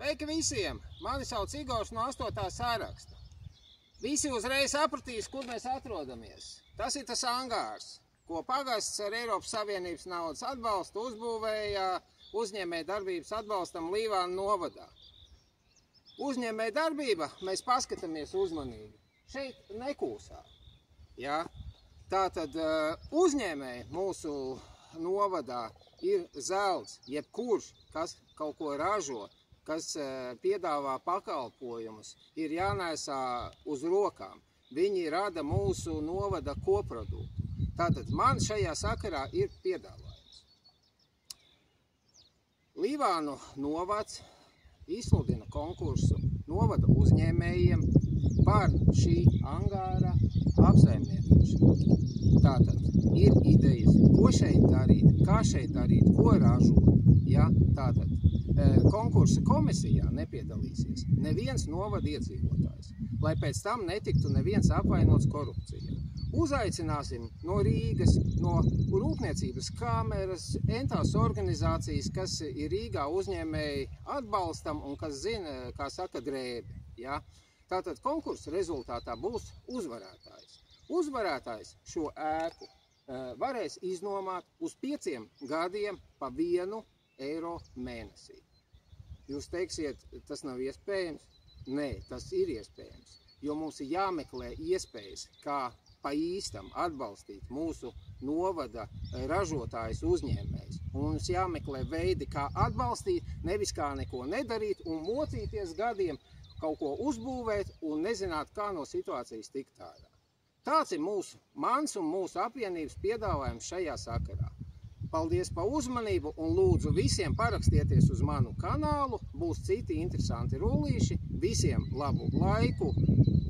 Sveiki visiem! Mani sauc Igors no 8. sāraksta. Visi uzreiz sapratīs, kur mēs atrodamies. Tas ir tas angārs, ko pagasts ar Eiropas Savienības naudas atbalstu uzbūvēja uzņēmēja darbības atbalstam Līvānu novadā. Uzņēmēja darbība, mēs paskatāmies uzmanīgi. Šeit nekūsā. Ja? Tātad uzņēmēji mūsu novadā ir zelts, jebkurš, kas kaut ko ražo, kas piedāvā pakalpojumus, ir jānēsā uz rokām. Viņi rada mūsu novada koproduktu. Tātad man šajā sakarā ir piedāvājums. Līvānu novads izsludina konkursu novada uzņēmējiem par šī angāra apsaimniekošanu. Tātad ir idejas, ko šeit darīt, kā šeit darīt, ko ražot. Ja? Tātad konkursa komisijā nepiedalīsies neviens novada iedzīvotājs, lai pēc tam netiktu neviens apvainots korupcijā. Uzaicināsim no Rīgas, no Rūpniecības kameras, entās organizācijas, kas ir Rīgā uzņēmēji atbalstam un kas zina, kā saka, drēbi. Ja? Tātad konkursa rezultātā būs uzvarētājs. Uzvarētājs šo ēku varēs iznomāt uz 5 gadiem pa 1 eiro mēnesī. Jūs teiksiet, tas nav iespējams? Nē, tas ir iespējams, jo mums ir jāmeklē iespējas, kā pa īstam atbalstīt mūsu novada ražotājus uzņēmējus. Un mums jāmeklē veidi, kā atbalstīt, nevis kā neko nedarīt un mocīties gadiem, kaut ko uzbūvēt un nezināt, kā no situācijas tikt ārā. Tāds ir mans un mūsu apvienības piedāvājums šajā sakarā. Paldies par uzmanību un lūdzu visiem parakstieties uz manu kanālu, būs citi interesanti rullīši, visiem labu laiku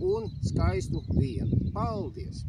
un skaistu dienu. Paldies!